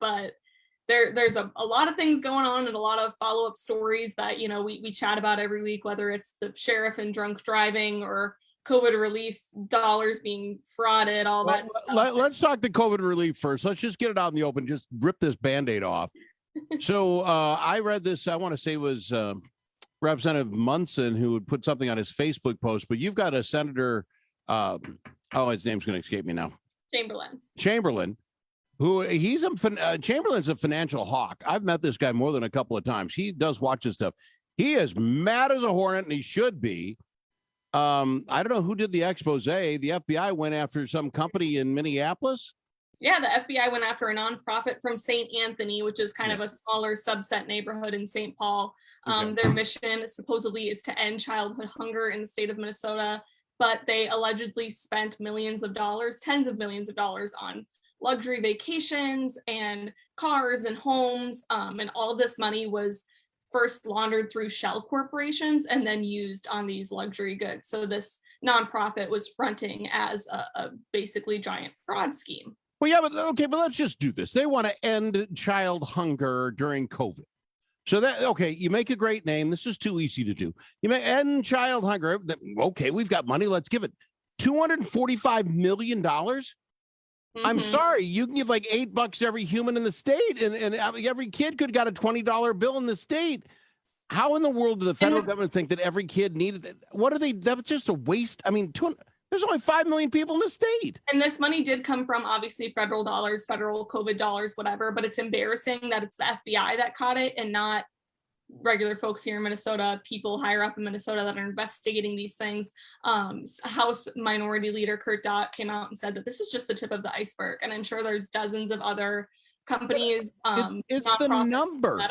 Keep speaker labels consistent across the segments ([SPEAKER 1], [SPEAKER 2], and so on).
[SPEAKER 1] but there's a lot of things going on and a lot of follow-up stories that, we chat about every week, whether it's the sheriff and drunk driving or COVID relief dollars being frauded, all that stuff.
[SPEAKER 2] Let's talk the COVID relief first. Let's just get it out in the open. Just rip this Band-Aid off. So I read this, I want to say it was Representative Munson who would put something on his Facebook post, but you've got a senator, his name's going to escape me now. Chamberlain, who Chamberlain's a financial hawk. I've met this guy more than a couple of times. He does watch this stuff. He is mad as a hornet, and he should be. I don't know who did the expose. The FBI went after some company in Minneapolis.
[SPEAKER 1] Yeah, the FBI went after a nonprofit from St. Anthony, which is kind of a smaller subset neighborhood in St. Paul. Their mission supposedly is to end childhood hunger in the state of Minnesota, but they allegedly spent millions of dollars, tens of millions of dollars on luxury vacations and cars and homes. And all of this money was first laundered through shell corporations and then used on these luxury goods. So this nonprofit was fronting as a basically giant fraud scheme.
[SPEAKER 2] Well, yeah, but let's just do this. They want to end child hunger during COVID. So you make a great name. This is too easy to do. You may end child hunger. Okay, we've got money. Let's give it $245 million. I'm sorry, you can give like $8 to every human in the state, and every kid could have got a $20 bill in the state. How in the world do the federal government think that every kid needed it? What are they? That's just a waste. I mean, there's only 5 million people in the state.
[SPEAKER 1] And this money did come from obviously federal dollars, federal COVID dollars, whatever, but it's embarrassing that it's the FBI that caught it and not regular folks here in Minnesota, people higher up in Minnesota that are investigating these things. House Minority Leader Kurt Dott came out and said that this is just the tip of the iceberg. And I'm sure there's dozens of other companies.
[SPEAKER 2] It's the number.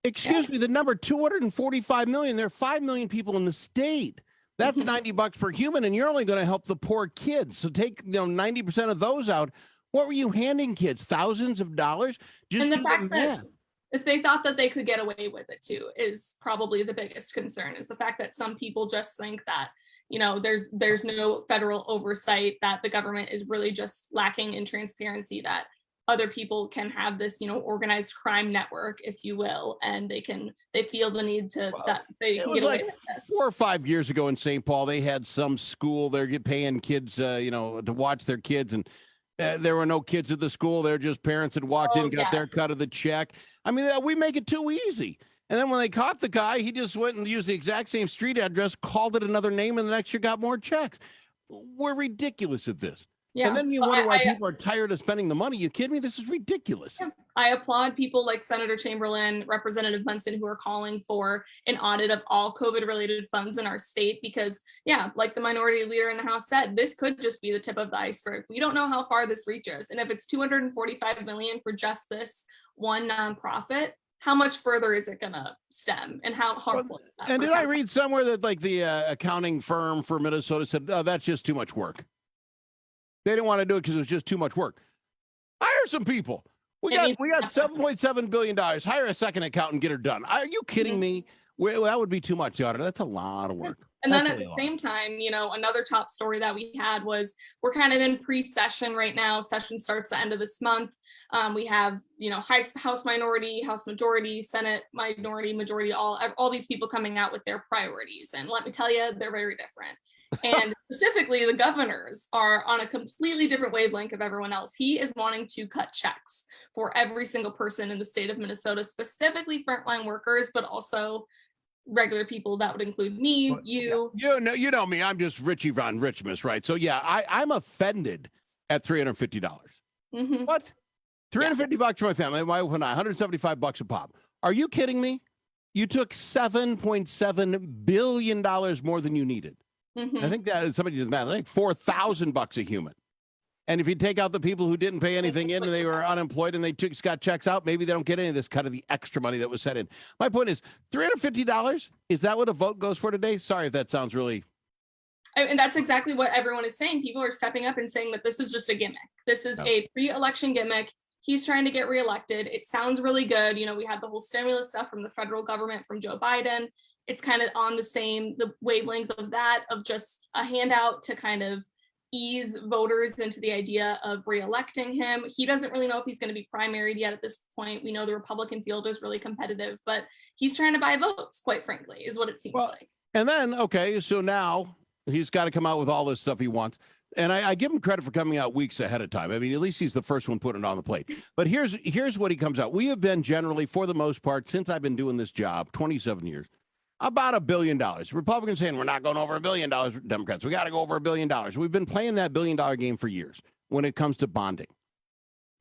[SPEAKER 2] Excuse me, the number 245 million. There are 5 million people in the state. That's $90 per human, and you're only going to help the poor kids. So take 90% of those out. What were you handing kids? Thousands of dollars?
[SPEAKER 1] And the fact that if they thought that they could get away with it too is probably the biggest concern, is the fact that some people just think that, there's no federal oversight, that the government is really just lacking in transparency, that other people can have this, organized crime network, if you will, and they feel the need to that they can get away with this.
[SPEAKER 2] 4 or 5 years ago in St. Paul, they had some school they're paying kids, to watch their kids, and there were no kids at the school. They're just parents that walked in, got their cut of the check. I mean, we make it too easy. And then when they caught the guy, he just went and used the exact same street address, called it another name, and the next year got more checks. We're ridiculous at this. Yeah, and then you wonder why people are tired of spending the money. You kidding me? This is ridiculous.
[SPEAKER 1] Yeah. I applaud people like Senator Chamberlain, Representative Munson, who are calling for an audit of all COVID-related funds in our state, because, like the minority leader in the House said, this could just be the tip of the iceberg. We don't know how far this reaches. And if it's $245 million for just this one nonprofit, how much further is it going to stem, and how harmful is that?
[SPEAKER 2] And did I read somewhere that the accounting firm for Minnesota said, that's just too much work? They didn't want to do it because it was just too much work. Hire some people. We got $7.7 billion. Hire a second accountant and get her done. Are you kidding me? Well, that would be too much, daughter. That's a lot of work.
[SPEAKER 1] And then at the same time, another top story that we had was, we're kind of in pre-session right now. Session starts the end of this month. We have, House minority, House majority, Senate minority, majority, all these people coming out with their priorities. And let me tell you, they're very different. And specifically, the governors are on a completely different wavelength of everyone else. He is wanting to cut checks for every single person in the state of Minnesota, specifically frontline workers, but also regular people. That would include me, you.
[SPEAKER 2] You know me. I'm just Richie Von Richmas, right? So I'm offended at $350. What? $350 for my family. My wife and I, $175 a pop. Are you kidding me? You took $7.7 billion more than you needed. I think that somebody did the math. I think $4,000 a human. And if you take out the people who didn't pay anything in and they were unemployed and they got checks out, maybe they don't get any of this cut of the extra money that was set in. My point is, $350, is that what a vote goes for today? Sorry if that sounds really...
[SPEAKER 1] And that's exactly what everyone is saying. People are stepping up and saying that this is just a gimmick. This is a pre-election gimmick. He's trying to get reelected. It sounds really good. We had the whole stimulus stuff from the federal government, from Joe Biden. It's kind of on the wavelength of that, of just a handout to kind of ease voters into the idea of reelecting him. He doesn't really know if he's going to be primaried yet at this point. We know the Republican field is really competitive, but he's trying to buy votes, quite frankly, is what it seems like.
[SPEAKER 2] And then, okay, so now he's got to come out with all this stuff he wants. And I give him credit for coming out weeks ahead of time. I mean, at least he's the first one putting it on the plate. But here's what he comes out. We have been generally, for the most part, since I've been doing this job, 27 years, about $1 billion. Republicans saying we're not going over $1 billion. Democrats, we got to go over $1 billion. We've been playing that $1 billion game for years when it comes to bonding.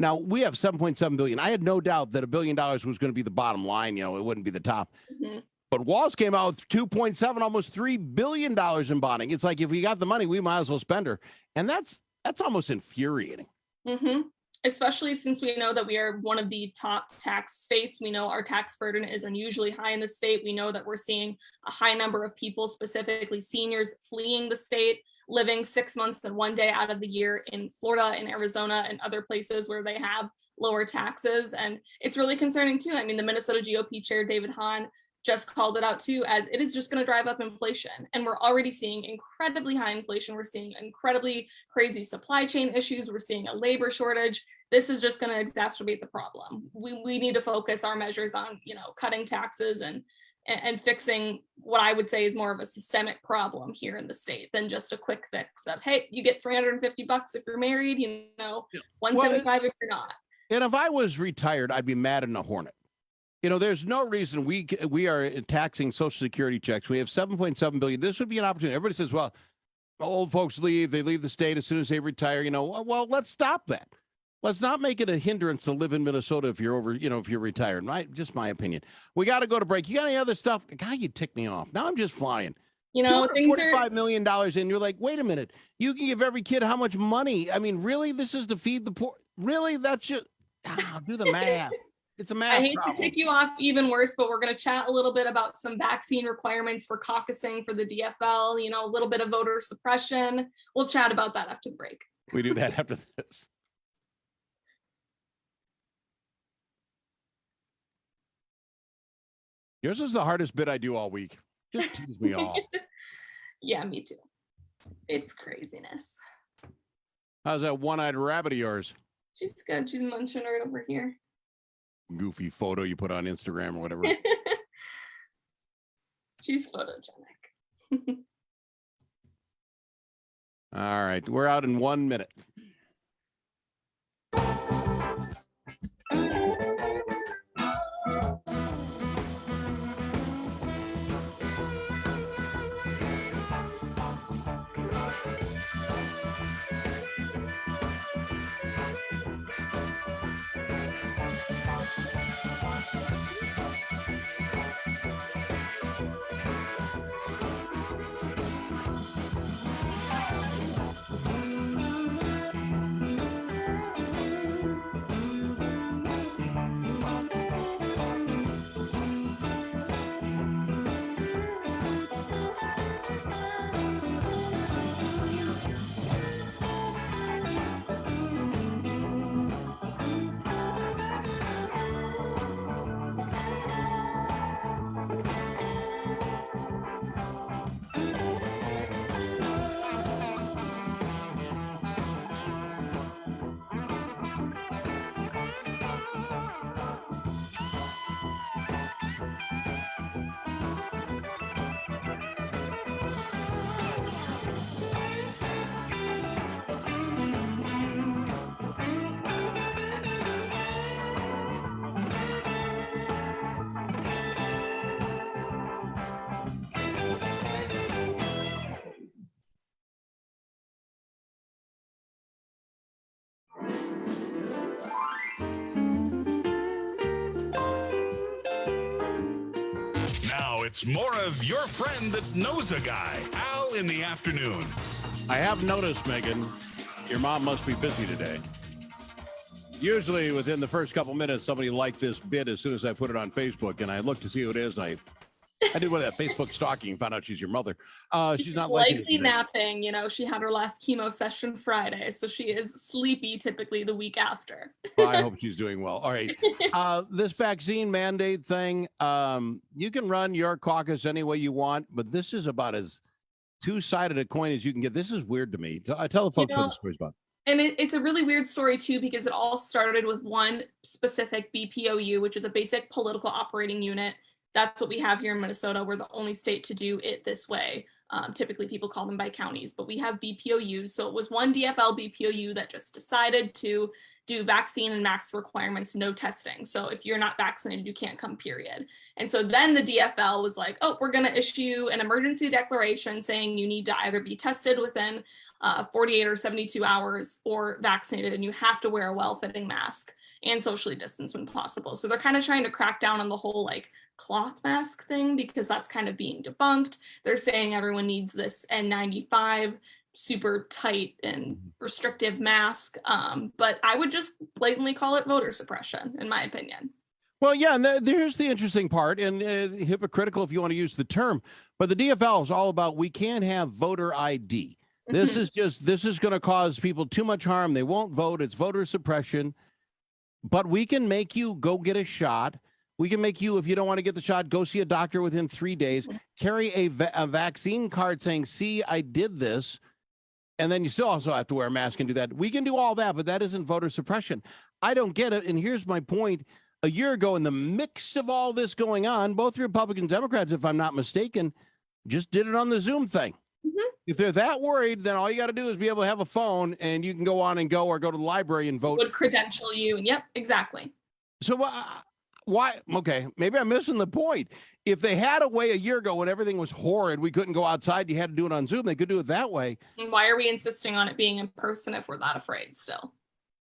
[SPEAKER 2] Now, we have $7.7 billion. I had no doubt that $1 billion was going to be the bottom line. You know, it wouldn't be the top. Mm-hmm. But Walz came out with 2.7, almost $3 billion in bonding. It's like, if we got the money, we might as well spend her. And that's almost infuriating.
[SPEAKER 1] Mm-hmm. Especially since we know that we are one of the top tax states. We know our tax burden is unusually high in the state. We know that we're seeing a high number of people, specifically seniors, fleeing the state, living 6 months and 1 day out of the year in Florida and Arizona and other places where they have lower taxes. And it's really concerning too. I mean, the Minnesota GOP chair, David Hahn, just called it out too, as it is just going to drive up inflation. And we're already seeing incredibly high inflation. We're seeing incredibly crazy supply chain issues. We're seeing a labor shortage. This is just going to exacerbate the problem. We need to focus our measures on, you know, cutting taxes and fixing what I would say is more of a systemic problem here in the state than just a quick fix of, hey, you get $350 if you're married, you know, $175 if you're not.
[SPEAKER 2] And if I was retired, I'd be mad in a hornet. You know, there's no reason we are taxing Social Security checks. We have $7.7 billion. This would be an opportunity. Everybody says, well, old folks leave. They leave the state as soon as they retire. You know, well, let's stop that. Let's not make it a hindrance to live in Minnesota if you're over, you know, if you're retired. Just my opinion. We got to go to break. You got any other stuff? God, you tick me off. Now I'm just flying.
[SPEAKER 1] You know,
[SPEAKER 2] $45 million in. You're like, wait a minute. You can give every kid how much money? I mean, really? This is to feed the poor? Really? That's just, do the math. It's a math
[SPEAKER 1] I hate
[SPEAKER 2] problem.
[SPEAKER 1] to tick you off even worse, but we're going to chat a little bit about some vaccine requirements for caucusing for the DFL, you know, a little bit of voter suppression. We'll chat about that after the break.
[SPEAKER 2] We do that after this. Yours is the hardest bit I do all week. Just tease me off.
[SPEAKER 1] Yeah, me too. It's craziness.
[SPEAKER 2] How's that one-eyed rabbit of yours?
[SPEAKER 1] She's good. She's munching right over here.
[SPEAKER 2] Goofy photo you put on Instagram or whatever.
[SPEAKER 1] She's photogenic.
[SPEAKER 2] All right. We're out in 1 minute.
[SPEAKER 3] It's more of your friend that knows a guy, Al in the afternoon.
[SPEAKER 2] I have noticed, Megan, your mom must be busy today. Usually within the first couple minutes, somebody liked this bit as soon as I put it on Facebook, and I looked to see who it is, and I did one of that Facebook stalking and found out she's your mother. She's not
[SPEAKER 1] likely napping. You know, she had her last chemo session Friday, so she is sleepy typically the week after.
[SPEAKER 2] Well, I hope she's doing well. All right. This vaccine mandate thing, you can run your caucus any way you want, but this is about as two-sided a coin as you can get. This is weird to me. I tell the folks what the story's about.
[SPEAKER 1] And it's a really weird story too, because it all started with one specific BPOU, which is a basic political operating unit. That's what we have here in Minnesota. We're the only state to do it this way. Typically people call them by counties, but we have BPOUs. So it was one DFL BPOU that just decided to do vaccine and mask requirements, no testing. So if you're not vaccinated, you can't come, period. And so then the DFL was like, oh, we're going to issue an emergency declaration saying you need to either be tested within 48 or 72 hours or vaccinated, and you have to wear a well-fitting mask and socially distance when possible. So they're kind of trying to crack down on the whole like cloth mask thing, because that's kind of being debunked. They're saying everyone needs this N95 super tight and restrictive mask. But I would just blatantly call it voter suppression, in my opinion.
[SPEAKER 2] Well, yeah, and here's the interesting part, and hypocritical if you want to use the term, but the DFL is all about we can't have voter ID. This is going to cause people too much harm. They won't vote. It's voter suppression. But we can make you go get a shot. We can make you, if you don't want to get the shot, go see a doctor within 3 days, carry a vaccine card saying, see, I did this. And then you still also have to wear a mask and do that. We can do all that, but that isn't voter suppression. I don't get it. And here's my point. A year ago, in the mix of all this going on, both Republicans, Democrats, if I'm not mistaken, just did it on the Zoom thing. If they're that worried, then all you got to do is be able to have a phone and you can go on and go or go to the library and vote.
[SPEAKER 1] Would credential you. And yep, exactly.
[SPEAKER 2] So why? Okay, maybe I'm missing the point. If they had a way a year ago when everything was horrid, we couldn't go outside, you had to do it on Zoom, they could do it that way.
[SPEAKER 1] And why are we insisting on it being in person if we're that afraid still?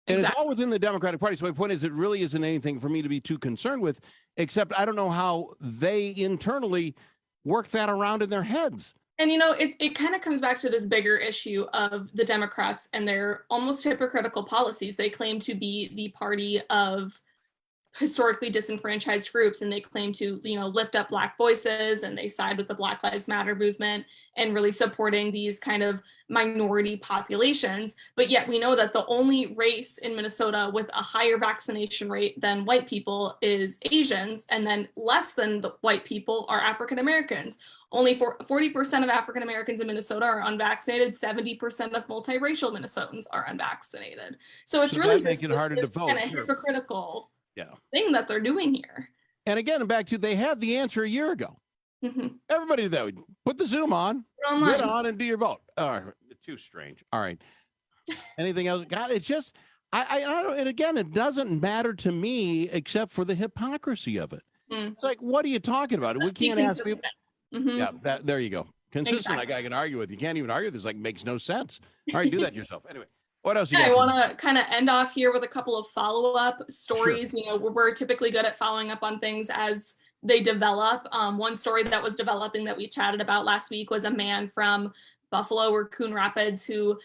[SPEAKER 2] And it's all within the Democratic Party. So my point is, it really isn't anything for me to be too concerned with, except I don't know how they internally work that around in their heads.
[SPEAKER 1] And, you know, it kind of comes back to this bigger issue of the Democrats and their almost hypocritical policies. They claim to be the party of historically disenfranchised groups, and they claim to, you know, lift up Black voices, and they side with the Black Lives Matter movement and really supporting these kind of minority populations. But yet we know that the only race in Minnesota with a higher vaccination rate than white people is Asians, and then less than the white people are African Americans. Only 40% of African Americans in Minnesota are unvaccinated. 70% of multiracial Minnesotans are unvaccinated. So it's really
[SPEAKER 2] making it harder to vote.
[SPEAKER 1] Kind of hypocritical thing that they're doing here.
[SPEAKER 2] And again, back to, they had the answer a year ago. Everybody did that. Put the Zoom on, get on and do your vote. All right. Too strange. All right. Anything else? God, it's just, I don't, and again, it doesn't matter to me except for the hypocrisy of it. It's like, what are you talking about?
[SPEAKER 1] Just
[SPEAKER 2] we can't ask people.
[SPEAKER 1] Yeah,
[SPEAKER 2] there you go. Consistent, like I can argue with. You can't even argue this, like makes no sense. All right, do that yourself. Anyway, what else you got?
[SPEAKER 1] I want to kind of end off here with a couple of follow-up stories. Sure. You know, we're typically good at following up on things as they develop. One story that was developing that we chatted about last week was a man from Buffalo or Coon Rapids who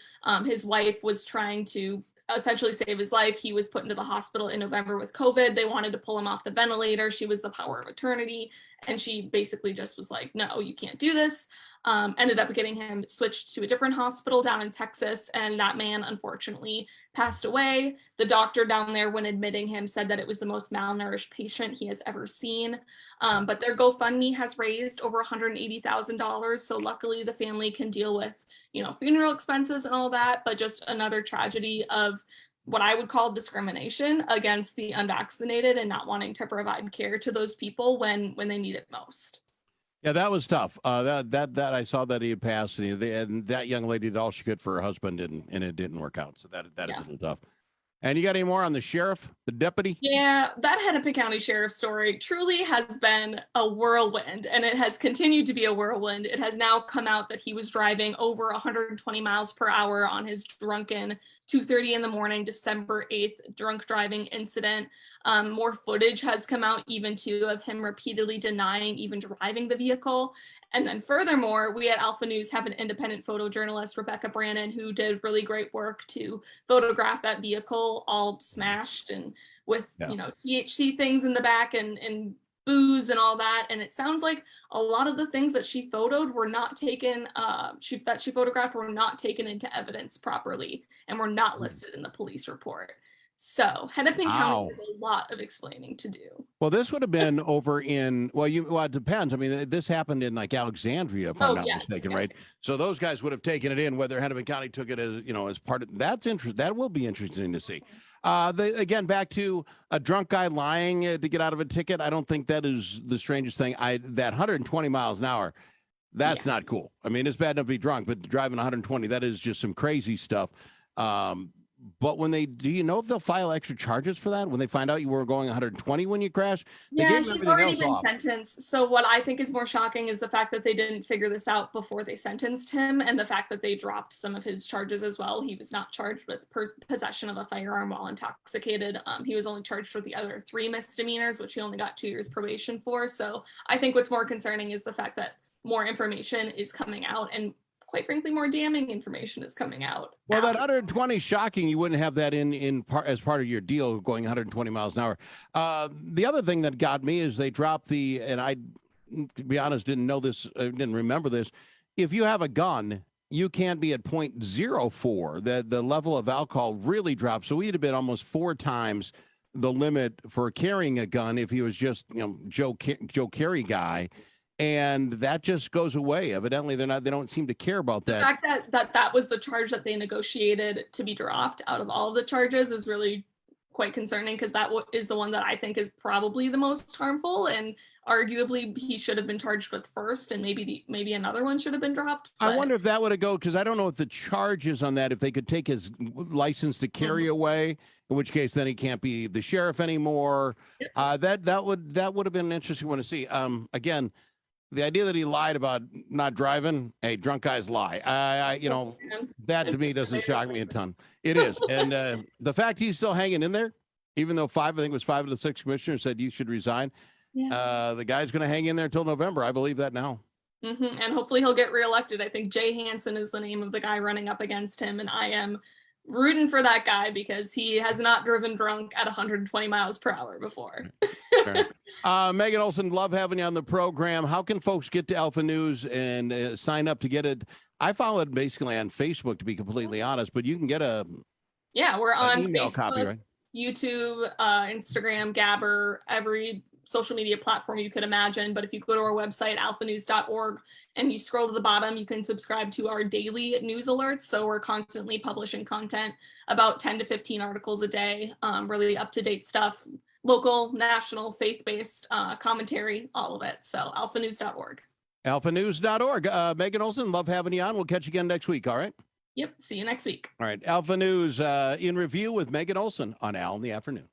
[SPEAKER 1] his wife was trying to essentially save his life. He was put into the hospital in November with COVID. They wanted to pull him off the ventilator. She was the power of attorney, and she basically just was like, no, you can't do this. Ended up getting him switched to a different hospital down in Texas, and that man unfortunately passed away. The doctor down there, when admitting him, said that it was the most malnourished patient he has ever seen. But their GoFundMe has raised over $180,000. So luckily the family can deal with, you know, funeral expenses and all that, but just another tragedy of what I would call discrimination against the unvaccinated and not wanting to provide care to those people when they need it most.
[SPEAKER 2] Yeah, that was tough. That I saw that he had passed, and that young lady did all she could for her husband, and it didn't work out. So that is a little tough. And you got any more on the sheriff, the deputy? Yeah,
[SPEAKER 1] that Hennepin County Sheriff story truly has been a whirlwind, and it has continued to be a whirlwind. It has now come out that he was driving over 120 miles per hour on his drunken 2:30 in the morning, December 8th, drunk driving incident. More footage has come out even too of him repeatedly denying even driving the vehicle. And then furthermore, we at Alpha News have an independent photojournalist, Rebecca Brannon, who did really great work to photograph that vehicle all smashed and with, you know, THC things in the back and booze and all that. And it sounds like a lot of the things that she photoed were not taken, that she photographed were not taken into evidence properly and were not listed in the police report. So Hennepin County has a lot of explaining to do.
[SPEAKER 2] Well, this would have been over in, well, it depends. I mean, this happened in like Alexandria, if I'm not
[SPEAKER 1] yes,
[SPEAKER 2] mistaken,
[SPEAKER 1] yes.
[SPEAKER 2] right? So those guys would have taken it in, whether Hennepin County took it as, as part of, that's interesting. That will be interesting to see. Again, back to a drunk guy lying to get out of a ticket. I don't think that is the strangest thing. That 120 miles an hour, that's not cool. I mean, it's bad enough to be drunk, but driving 120, that is just some crazy stuff. But do you know if they'll file extra charges for that when they find out you were going 120 when you crashed?
[SPEAKER 1] Yeah, he's already been sentenced. So what I think is more shocking is the fact that they didn't figure this out before they sentenced him, and the fact that they dropped some of his charges as well. He was not charged with possession of a firearm while intoxicated. He was only charged with the other 3 misdemeanors, which he only got 2 years probation for. So I think what's more concerning is the fact that more information is coming out, and quite frankly, more damning information is coming out.
[SPEAKER 2] Well, that 120 is shocking. You wouldn't have that as part of your deal going 120 miles an hour. The other thing that got me is they dropped and I, to be honest, didn't know this, didn't remember this. If you have a gun, you can't be at 0.04. The level of alcohol really drops. So he'd have been almost 4 times the limit for carrying a gun if he was just, Joe Carey guy. And that just goes away. Evidently, they don't seem to care about that.
[SPEAKER 1] The fact that was the charge that they negotiated to be dropped out of all of the charges is really quite concerning, because that is the one that I think is probably the most harmful, and arguably he should have been charged with first, and maybe another one should have been dropped.
[SPEAKER 2] I wonder if that would have go, because I don't know if the charges on that, if they could take his license to carry away, in which case then he can't be the sheriff anymore. Yep. That would have been an interesting one to see. Again, the idea that he lied about not driving, hey, drunk guys lie. That to me doesn't shock me a ton. It is. And the fact he's still hanging in there, even though 5 of the 6 commissioners said you should resign, the guy's going to hang in there until November. I believe that now.
[SPEAKER 1] Mm-hmm. And hopefully he'll get reelected. I think Jay Hansen is the name of the guy running up against him, and I am rooting for that guy because he has not driven drunk at 120 miles per hour before.
[SPEAKER 2] Megan Olson, love having you on the program. How can folks get to Alpha News and sign up to get it? I follow it basically on Facebook, to be completely honest, but you can get we're
[SPEAKER 1] on Facebook,
[SPEAKER 2] copy, right?
[SPEAKER 1] YouTube, Instagram, Gabber, every social media platform you could imagine. But if you go to our website, alphanews.org, and you scroll to the bottom, you can subscribe to our daily news alerts. So we're constantly publishing content, about 10 to 15 articles a day, really up-to-date stuff, local, national, faith-based commentary, all of it. So alphanews.org.
[SPEAKER 2] Alphanews.org. Megan Olson, love having you on. We'll catch you again next week, all right?
[SPEAKER 1] Yep, see you next week.
[SPEAKER 2] All right, Alpha News in review with Megan Olson on Al in the Afternoon.